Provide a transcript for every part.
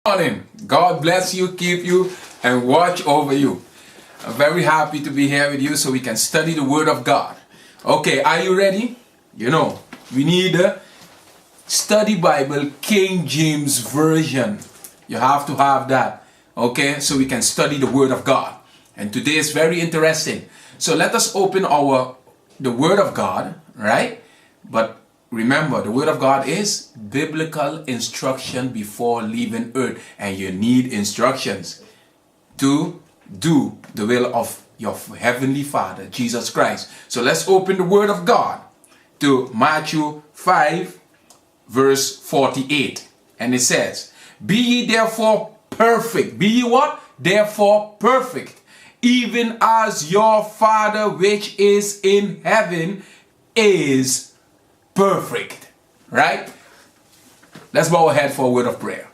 Morning. God bless you, keep you, and watch over you. I'm very happy to be here with you so we can study the Word of God. Okay, are you ready? You know, we need a study Bible, King James Version. You have to have that, okay, so we can study the Word of God. And today is very interesting. So let us open the Word of God, right? But remember, the Word of God is biblical instruction before leaving earth. And you need instructions to do the will of your Heavenly Father, Jesus Christ. So let's open the Word of God to Matthew 5, verse 48. And it says, "Be ye therefore perfect." Be ye what? Therefore perfect. Even as your Father which is in heaven is perfect. Right? Let's bow our head for a word of prayer.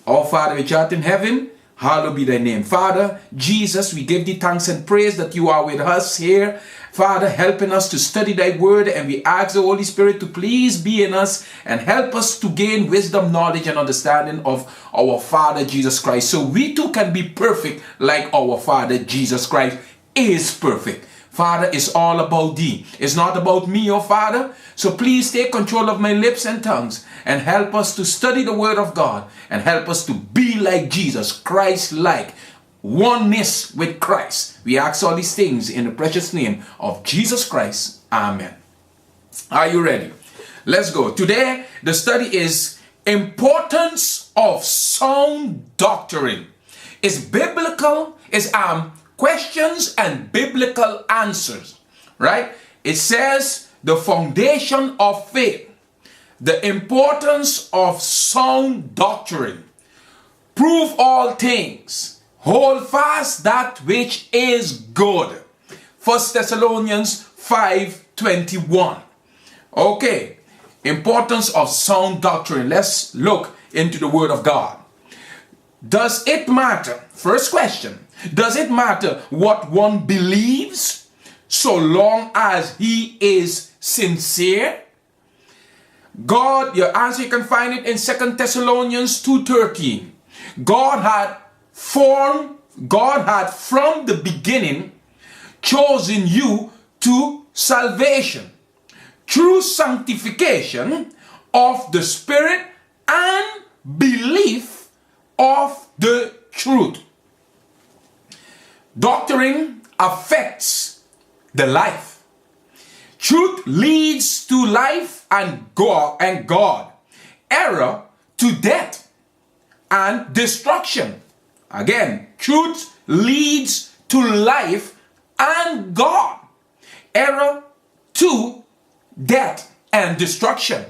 Our Father which art in heaven, hallowed be thy name. Father, Jesus, we give thee thanks and praise that you are with us here. Father, helping us to study thy word, and we ask the Holy Spirit to please be in us and help us to gain wisdom, knowledge, and understanding of our Father Jesus Christ, so we too can be perfect like our Father Jesus Christ is perfect. Father, it's all about thee. It's not about me, oh Father. So please take control of my lips and tongues and help us to study the word of God and help us to be like Jesus, Christ-like, oneness with Christ. We ask all these things in the precious name of Jesus Christ. Amen. Are you ready? Let's go. Today, the study is importance of sound doctrine. It's biblical, it's questions and biblical answers, right? It says the foundation of faith, the importance of sound doctrine, prove all things, hold fast that which is good. 1 Thessalonians 5:21. Okay, importance of sound doctrine. Let's look into the Word of God. Does it matter? First question. Does it matter what one believes so long as he is sincere? God, your answer, you can find it in 2 Thessalonians 2:13. God had from the beginning chosen you to salvation through sanctification of the Spirit and belief of the truth. Doctrine affects the life. Truth leads to life and God. Error to death and destruction. Again, truth leads to life and God. Error to death and destruction.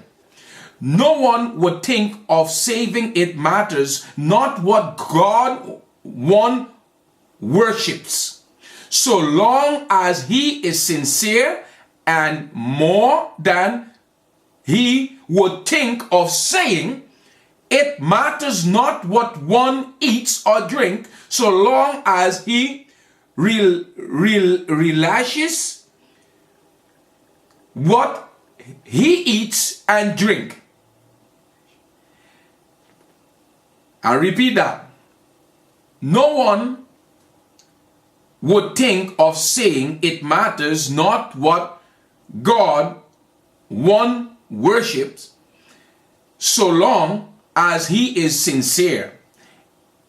No one would think of saving. It matters not what God one worships, so long as he is sincere, and more than he would think of saying. It matters not what one eats or drink, so long as he relishes what he eats and drink. I repeat that. No one would think of saying it matters not what God one worships, so long as he is sincere,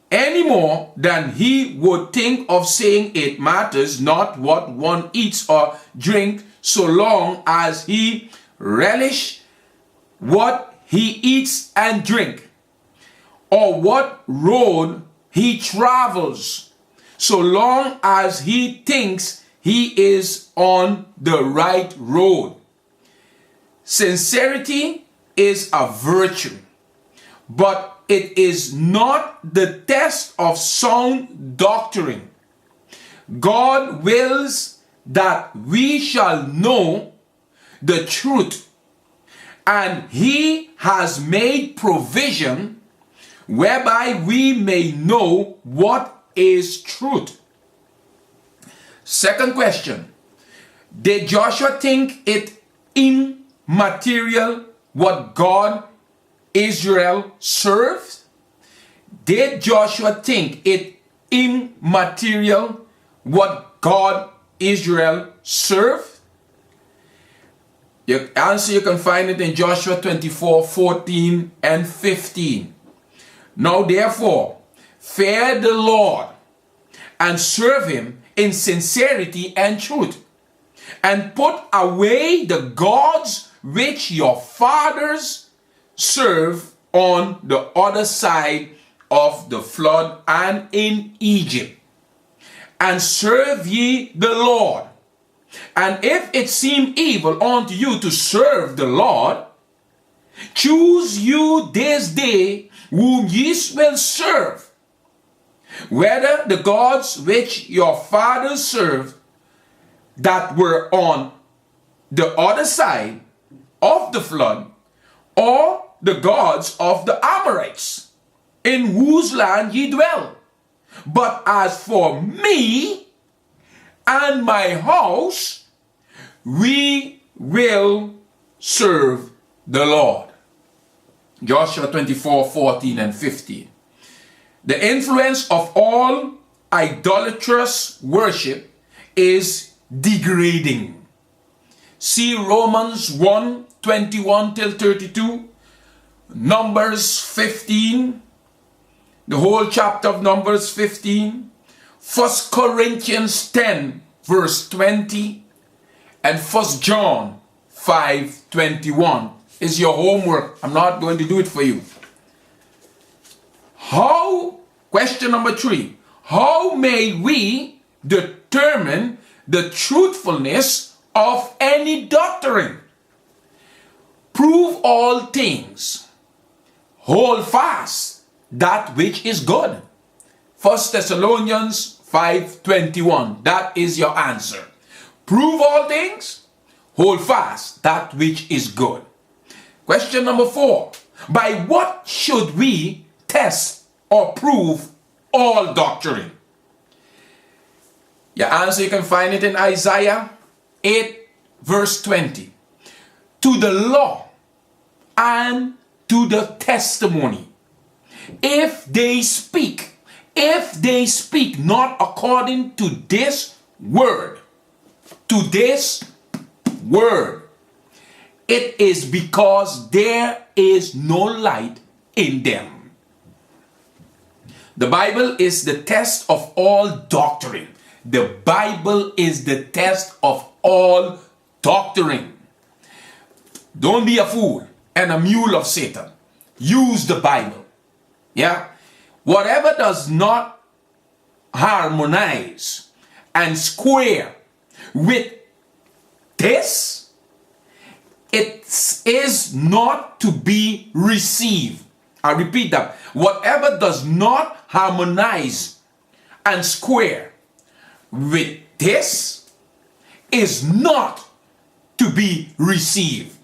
any more than he would think of saying it matters not what one eats or drink, so long as he relish what he eats and drink, or what road he travels, so long as he thinks he is on the right road. Sincerity is a virtue, but it is not the test of sound doctrine. God wills that we shall know the truth, and he has made provision whereby we may know what is truth. Second question. Did Joshua think it immaterial what God Israel serves? Did Joshua think it immaterial what God Israel served? Your answer, you can find it in Joshua 24:14 and 15. Now therefore, fear the Lord and serve him in sincerity and truth, and put away the gods which your fathers served on the other side of the flood and in Egypt, and serve ye the Lord. And if it seem evil unto you to serve the Lord, choose you this day whom ye will serve, whether the gods which your fathers served that were on the other side of the flood, or the gods of the Amorites, in whose land ye dwell. But as for me and my house, we will serve the Lord. Joshua 24:14 and 15. The influence of all idolatrous worship is degrading. See Romans 1:21 till 32, Numbers 15, the whole chapter of Numbers 15, 1 Corinthians 10 verse 20, and 1 John 5:21 is your homework. I'm not going to do it for you. Question number 3, how may we determine the truthfulness of any doctrine? Prove all things. Hold fast that which is good. 1 Thessalonians 5:21. That is your answer. Prove all things. Hold fast that which is good. Question number 4. By what should we test or prove all doctrine? Your answer, you can find it in Isaiah 8 verse 20. To the law and to the testimony, if they speak not according to this word, it is because there is no light in them. The Bible is the test of all doctrine. The Bible is the test of all doctrine. Don't be a fool and a mule of Satan. Use the Bible. Yeah? Whatever does not harmonize and square with this, it is not to be received. I repeat that. Whatever does not harmonize and square with this is not to be received.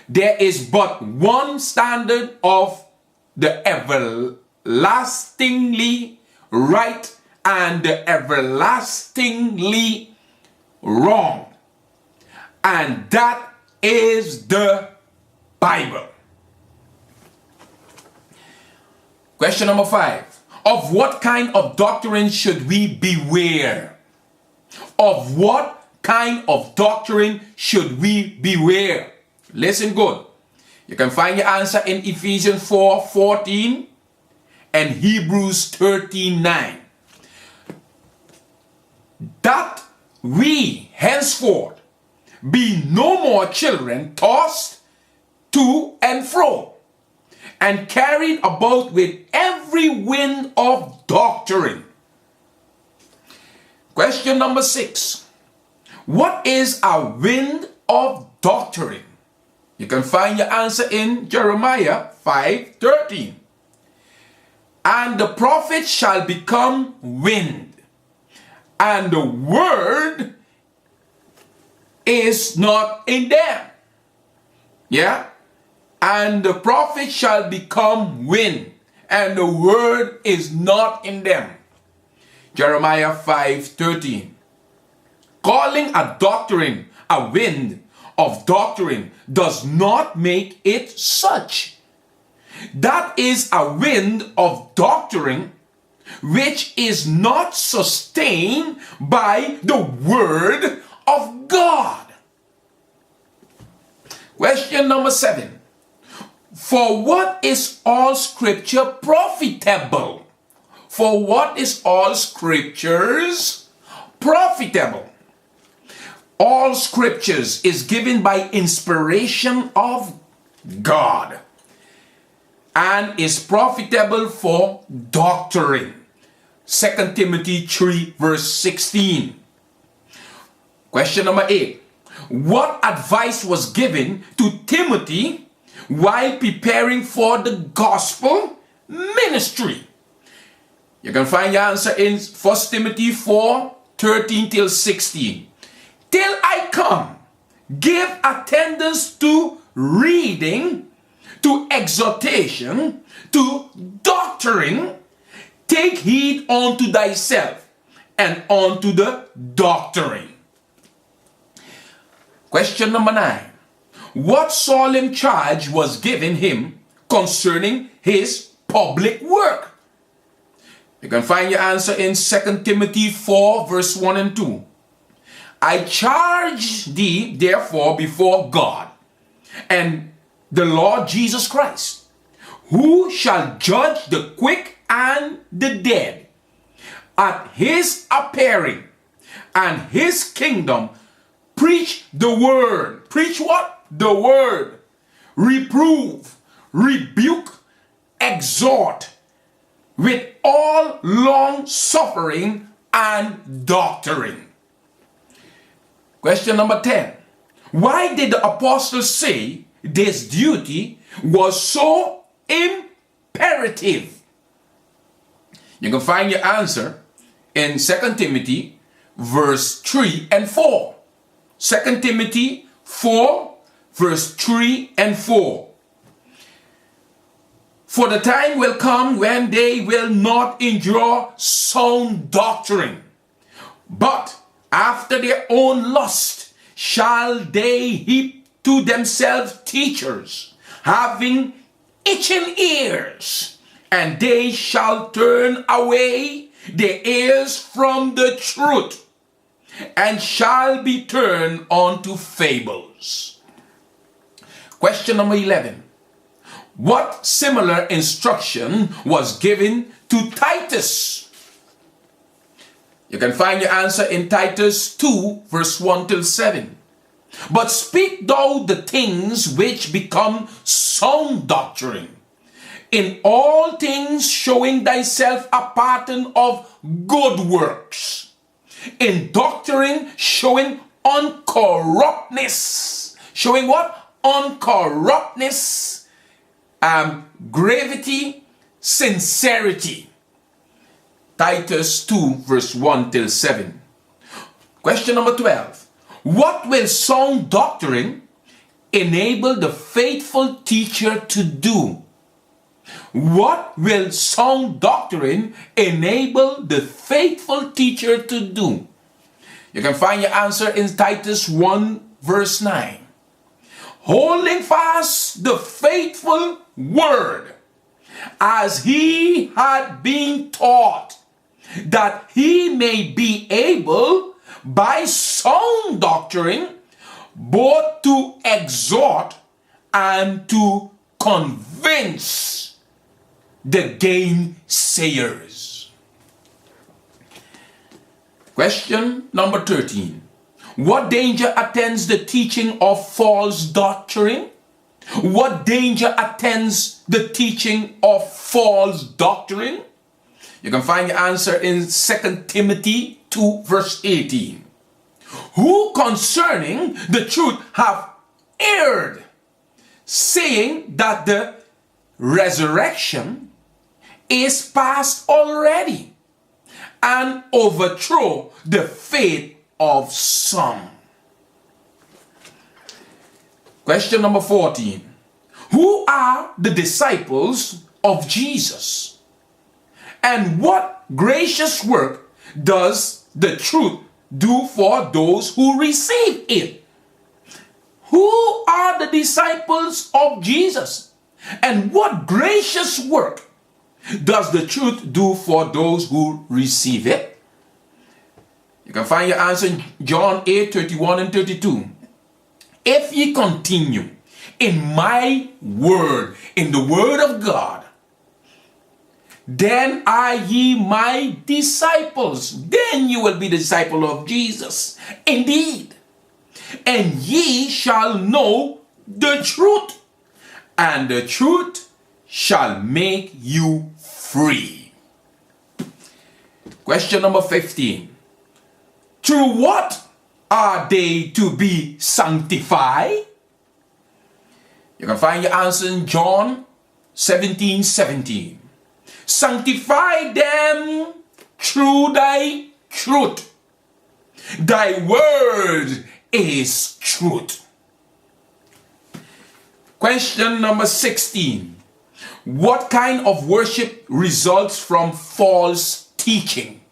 There is but one standard of the everlastingly right and the everlastingly wrong, and that is the Bible. Question number 5. Of what kind of doctrine should we beware? Of what kind of doctrine should we beware? Listen good. You can find your answer in Ephesians 4:14 and Hebrews 13:9. That we henceforth be no more children tossed to and fro and carried about with every wind of doctrine. Question number 6. What is a wind of doctrine? You can find your answer in Jeremiah 5:13. And the prophet shall become wind, and the word is not in them. Yeah? And the prophet shall become wind, and the word is not in them. Jeremiah 5:13. Calling a doctrine a wind of doctrine does not make it such. That is a wind of doctrine which is not sustained by the word of God. Question number 7. For what is all scripture profitable? For what is all scriptures profitable? All scriptures is given by inspiration of God and is profitable for doctrine. 2 Timothy 3 verse 16. Question number 8. What advice was given to Timothy while preparing for the gospel ministry? You can find your answer in 1 Timothy 4, 13 till 16. Till I come, give attendance to reading, to exhortation, to doctrine. Take heed unto thyself and unto the doctrine. Question number 9. What solemn charge was given him concerning his public work? You can find your answer in 2 Timothy 4 verse 1 and 2. I charge thee therefore before God and the Lord Jesus Christ, who shall judge the quick and the dead at his appearing and his kingdom. Preach the word. Preach what? The word. Reprove, rebuke, exhort with all long suffering and doctrine. Question number 10. Why did the apostles say this duty was so imperative? You can find your answer in 2 Timothy verse 3 and 4. 2 Timothy 4 verse 3 and 4. For the time will come when they will not endure sound doctrine, but after their own lust shall they heap to themselves teachers, having itching ears, and they shall turn away their ears from the truth, and shall be turned unto fables. Question number 11. What similar instruction was given to Titus? You can find your answer in Titus 2 verse 1 till 7. But speak thou the things which become sound doctrine, in all things showing thyself a pattern of good works, in doctrine showing uncorruptness. Showing what? Uncorruptness, gravity, sincerity. Titus 2 verse 1 till 7. Question number 12. What will sound doctrine enable the faithful teacher to do? What will sound doctrine enable the faithful teacher to do? You can find your answer in Titus 1 verse 9. Holding fast the faithful word as he had been taught, that he may be able by sound doctrine both to exhort and to convince the gainsayers. Question number 13. What danger attends the teaching of false doctrine? What danger attends the teaching of false doctrine? You can find your answer in 2 Timothy 2 verse 18. Who concerning the truth have erred, saying that the resurrection is past already, and overthrow the faith of some. Question number 14. Who are the disciples of Jesus? And what gracious work does the truth do for those who receive it? Who are the disciples of Jesus? And what gracious work does the truth do for those who receive it? You can find your answer in John 8:31 and 32. If ye continue in my word, in the word of God, then are ye my disciples. Then you will be the disciple of Jesus. Indeed. And ye shall know the truth, and the truth shall make you free. Question number 15. Through what are they to be sanctified? You can find your answer in John 17:17. Sanctify them through thy truth. Thy word is truth. Question number 16. What kind of worship results from false teaching?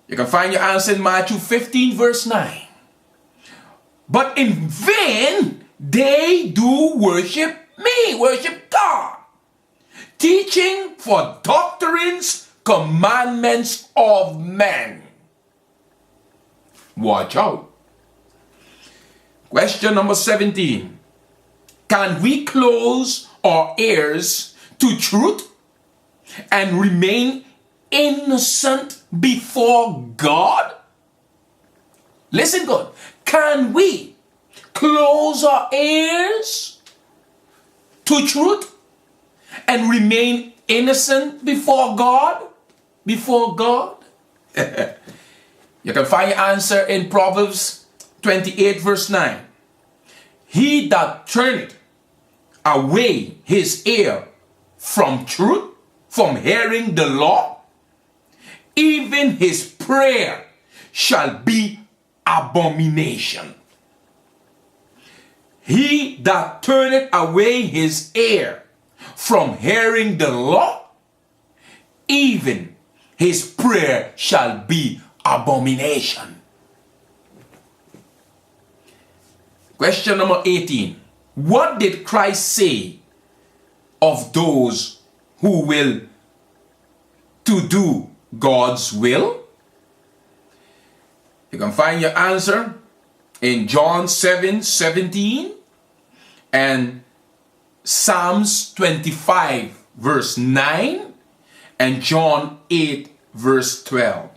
You can find your answer in Matthew 15 verse 9. But in vain they do worship me, worship God, teaching for doctrines, commandments of men. Watch out. Question number 17. Can we close our ears to truth and remain innocent before God? Listen good. Can we close our ears to truth and remain innocent before God? Before God? You can find your answer in Proverbs 28 verse 9. He that turneth away his ear from truth, from hearing the law, even his prayer shall be abomination. He that turneth away his ear from hearing the law, even his prayer shall be abomination. Question number 18. What did Christ say of those who will to do God's will? You can find your answer in John 7:17 and Psalms 25 verse 9 and John 8 verse 12.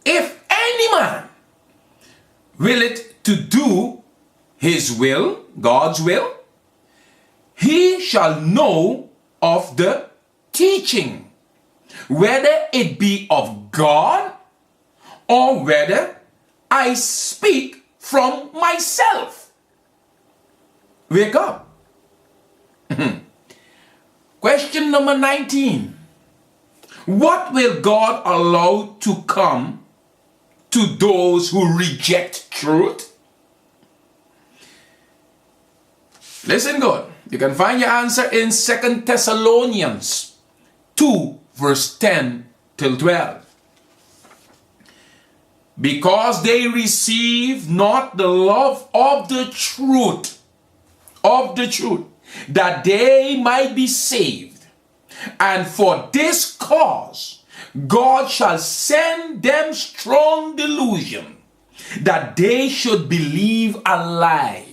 If any man willeth to do his will, God's will, he shall know of the teaching, whether it be of God or whether I speak from myself. Wake up. Question number 19. What will God allow to come to those who reject truth? Listen good. You can find your answer in 2 Thessalonians 2 verse 10 till 12. Because they receive not the love of the truth, that they might be saved. And for this cause God shall send them strong delusion, that they should believe a lie,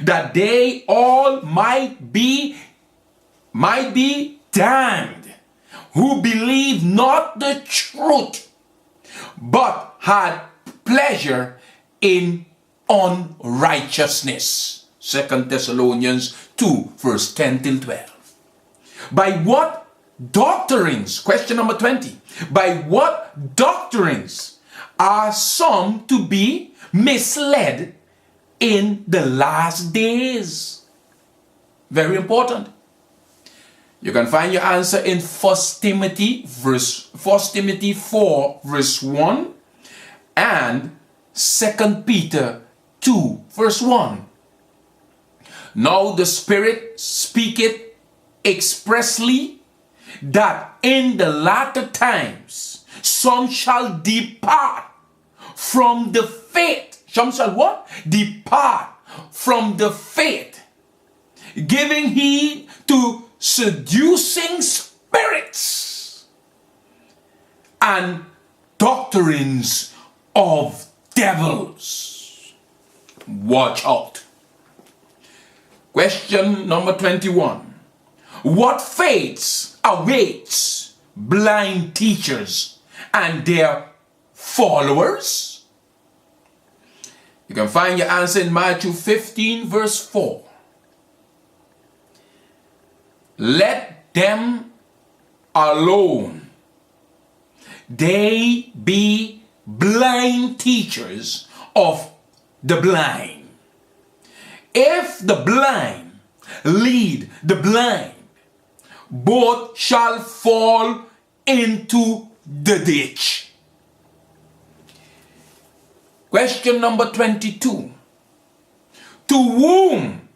that they all might be damned, who believe not the truth, but had pleasure in unrighteousness. 2 Thessalonians 2 verse 10 till 12. By what doctrines, question number 20, by what doctrines are some to be misled in the last days? Very important. You can find your answer in 1 Timothy 4 verse 1 and 2 Peter 2 verse 1. Now the Spirit speaketh expressly that in the latter times some shall depart from the faith. Some shall what? Depart from the faith, giving heed to seducing spirits and doctrines of devils. Watch out. Question number 21. What fates awaits blind teachers and their followers? You can find your answer in Matthew 15 verse 4. Let them alone. They be blind teachers of the blind. If the blind lead the blind, both shall fall into the ditch. Question number 22. To whom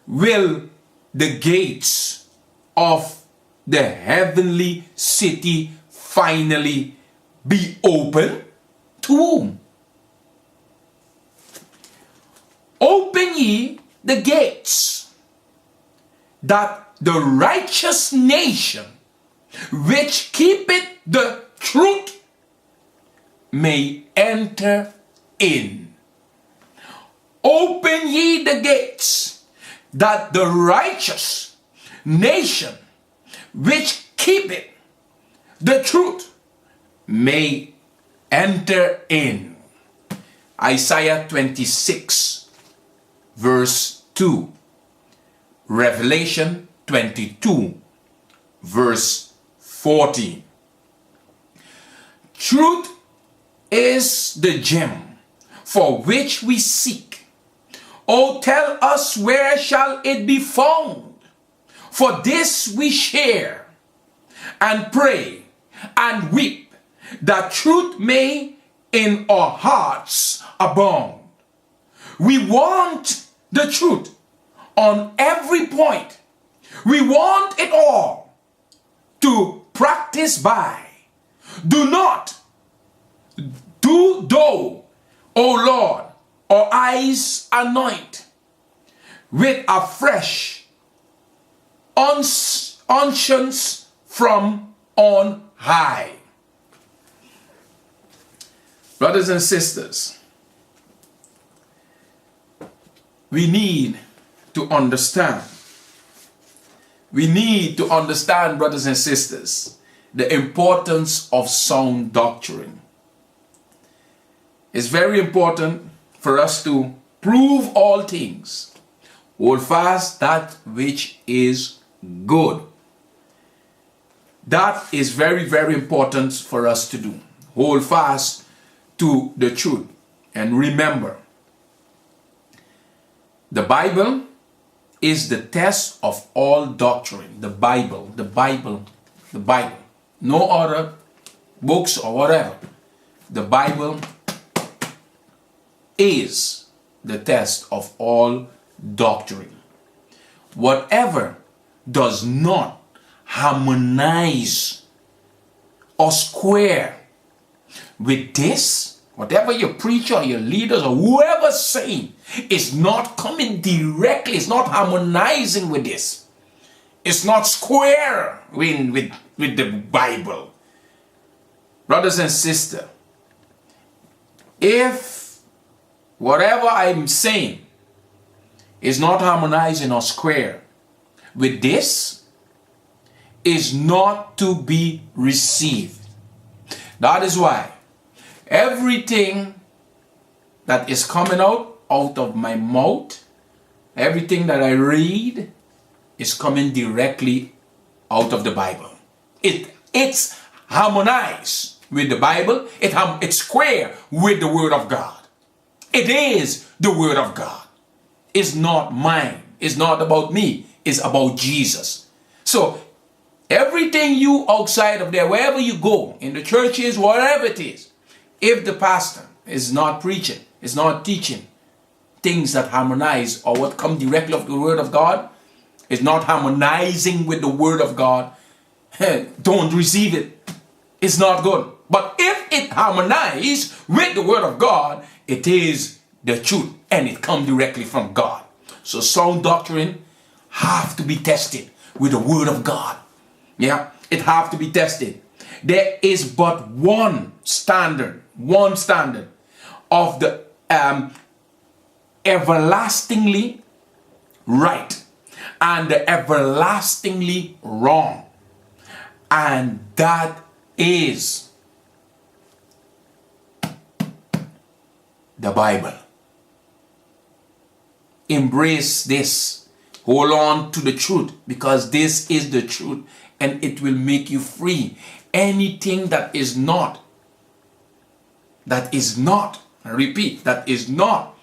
will the gates of the heavenly city finally be open? To whom? Open ye the gates, that the righteous nation which keepeth the truth may enter in. Open ye the gates, that the righteous nation which keepeth the truth may enter in. Isaiah 26 verse 2. Revelation 22 verse 14. Truth is the gem for which we seek. Oh, tell us, where shall it be found? For this we share and pray and weep, that truth may in our hearts abound. We want the truth on every point. We want it all to practice by. Do thou, O Lord, our eyes anoint with a fresh unctions from on high. Brothers and sisters, we need to understand. We need to understand, brothers and sisters, the importance of sound doctrine. It's very important for us to prove all things, hold fast that which is good. That is very, very important for us to do. Hold fast to the truth. And remember, the Bible is the test of all doctrine. The Bible. No other books or whatever. The Bible is the test of all doctrine. Whatever does not harmonize or square with this, whatever your preacher or your leaders or whoever's saying, is not coming directly, it's not harmonizing with this. It's not square with the Bible. Brothers and sisters, if whatever I'm saying is not harmonizing or square with this, is not to be received. That is why everything that is coming out of my mouth, everything that I read is coming directly out of the Bible. It's harmonized with the Bible. It's square with the Word of God. It is the Word of God. It's not mine. It's not about me. It's about Jesus. So everything you outside of there, wherever you go, in the churches, whatever it is, if the pastor is not preaching, is not teaching things that harmonize or what come directly of the Word of God, is not harmonizing with the Word of God, don't receive it. It's not good. But if it harmonizes with the Word of God, it is the truth and it comes directly from God. So sound doctrine have to be tested with the word of God. Yeah, it have to be tested. There is but one standard of the everlastingly right and the everlastingly wrong. And that is the Bible. Embrace this. Hold on to the truth, because this is the truth and it will make you free. Anything that is not, I repeat, that is not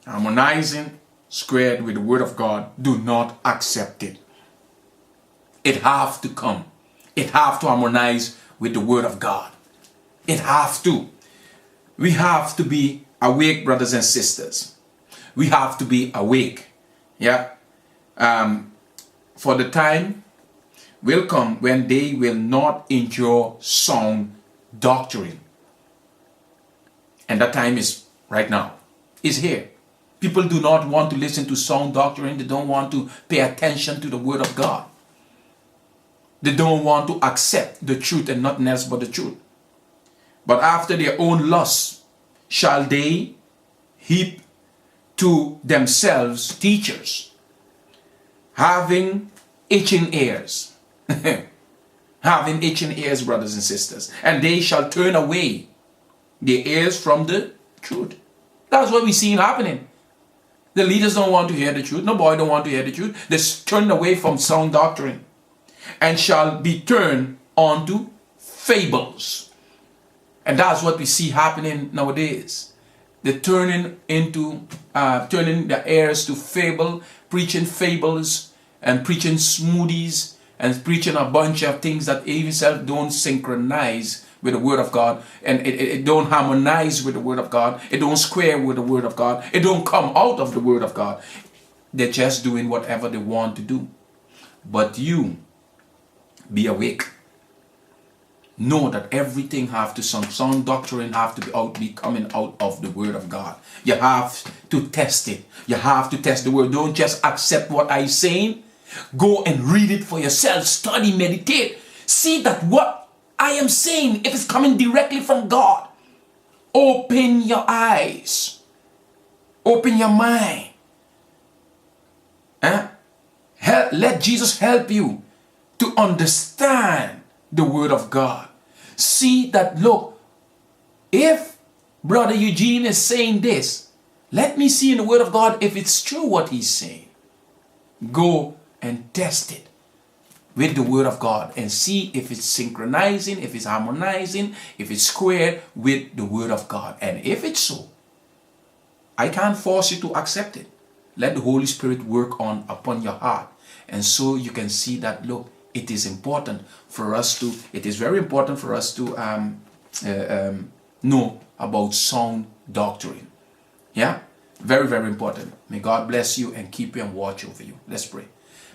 harmonizing, squared with the word of God, do not accept it. It have to come. It have to harmonize with the word of God. It have to. We have to be awake, brothers and sisters. We have to be awake. Yeah. For the time will come when they will not endure sound doctrine. And that time is right now. It's here. People do not want to listen to sound doctrine. They don't want to pay attention to the word of God. They don't want to accept the truth and nothing else but the truth. But after their own lusts shall they heap to themselves teachers, having itching ears. Having itching ears, brothers and sisters. And they shall turn away their ears from the truth. That's what we see happening. The leaders don't want to hear the truth. Nobody don't want to hear the truth. They turn away from sound doctrine and shall be turned onto fables. And that's what we see happening nowadays. They're turning their ears to fable, preaching fables and preaching smoothies and preaching a bunch of things that even self don't synchronize with the word of God, and it don't harmonize with the word of God. It don't square with the word of God. It don't come out of the word of God. They're just doing whatever they want to do. But you be awake. Know that everything have to sound doctrine have to be coming out of the word of God. You have to test it. You have to test the word. Don't just accept what I'm saying. Go and read it for yourself. Study, meditate. See that what I am saying, if it's coming directly from God. Open your eyes. Open your mind. Let Jesus help you to understand the word of God. See that, look, if Brother Eugene is saying this, let me see in the word of God if it's true what he's saying. Go and test it with the word of God and see if it's synchronizing, if it's harmonizing, if it's squared with the word of God. And if it's so, I can't force you to accept it. Let the Holy Spirit work upon your heart. And so you can see that, look, it is important for us to, it is very important for us to know about sound doctrine. Yeah? Very, very important. May God bless you and keep you and watch over you. Let's pray.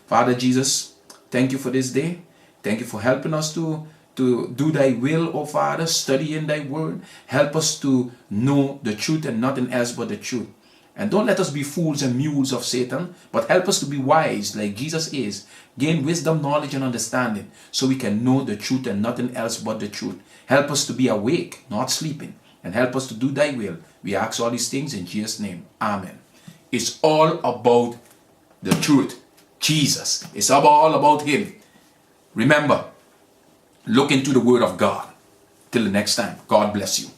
Father Jesus, thank you for this day. Thank you for helping us to do thy will, O Father, study in thy word. Help us to know the truth and nothing else but the truth. And don't let us be fools and mules of Satan, but help us to be wise like Jesus is. Gain wisdom, knowledge, and understanding so we can know the truth and nothing else but the truth. Help us to be awake, not sleeping, and help us to do thy will. We ask all these things in Jesus' name. Amen. It's all about the truth. Jesus. It's all about him. Remember, look into the word of God. Till the next time, God bless you.